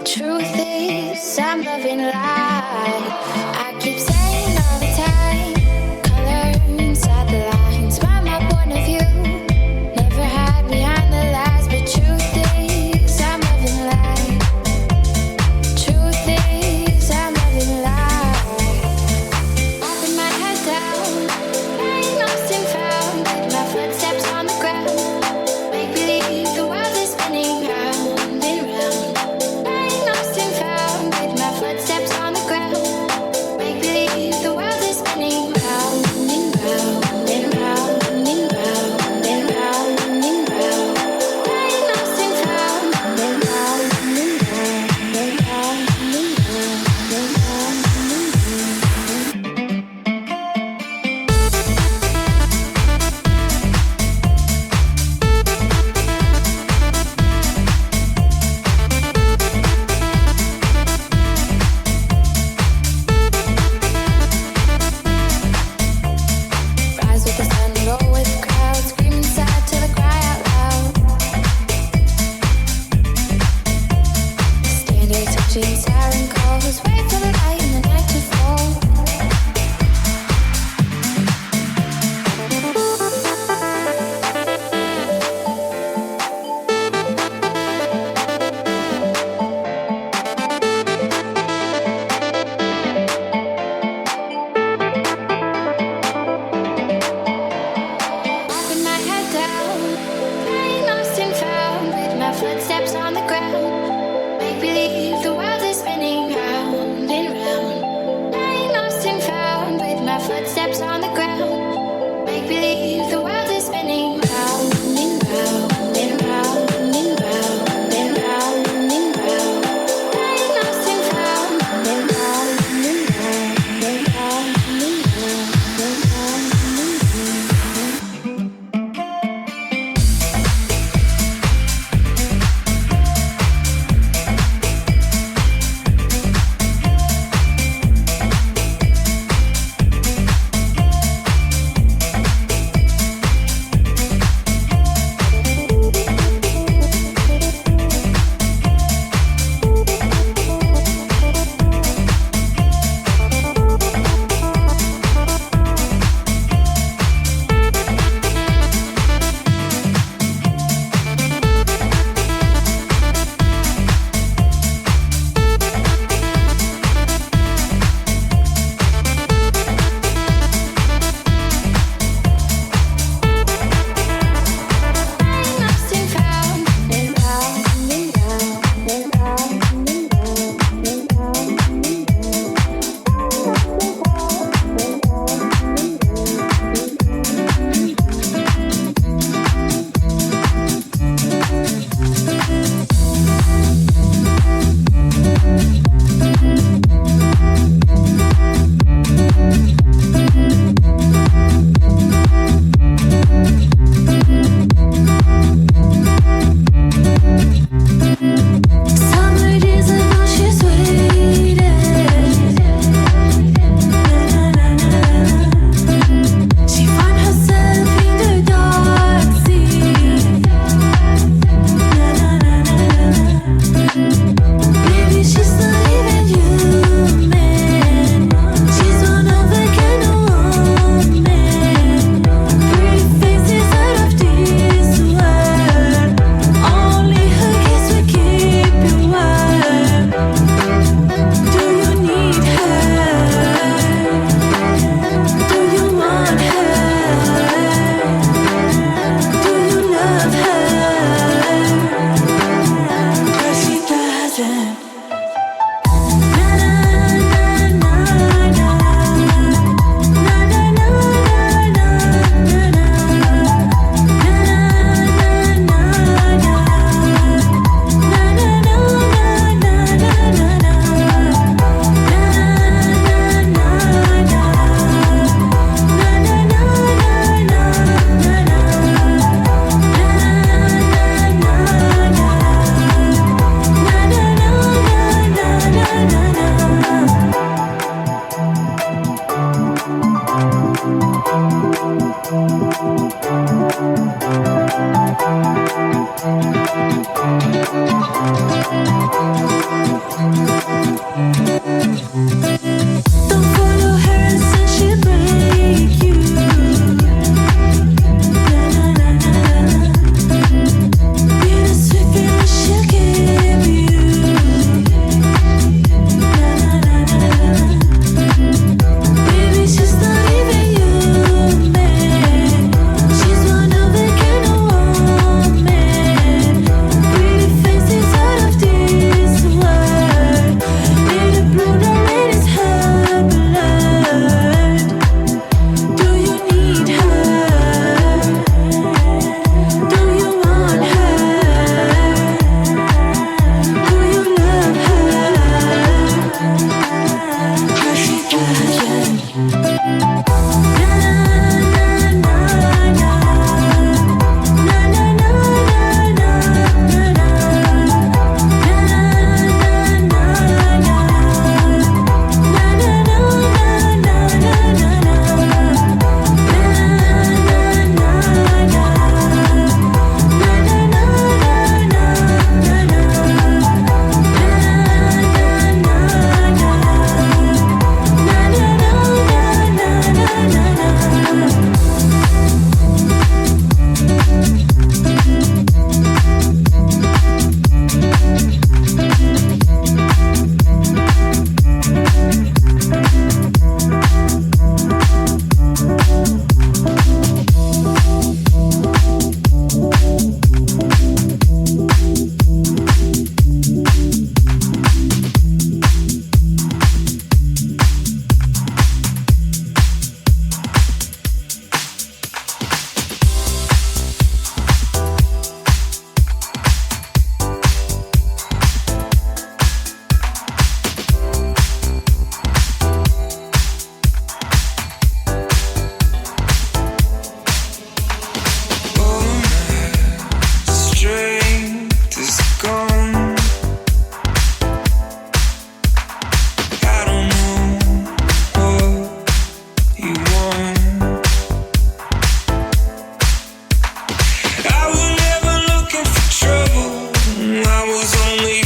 Truth is, I'm loving life. I keep saying all the time, color inside the lines. By my point of view, never hide behind the lies. But truth is, I'm loving life. Truth is, I'm loving life. Walking my head down, lying lost and found, with my footsteps on the ground. Make believe the world is spinning round and round. Footsteps on the ground. Make believe the world is spinning round and round and round and round and round and round. Lying lost and found and round and round and round and round and round and round. Rise with the sun, roll with the crowd, scream inside till I cry out loud. Stand here touching siren calls, wait for the light in the night to fall. Walking my head down, lying lost and found, with my footsteps on the ground. Make believe the world is spinning. only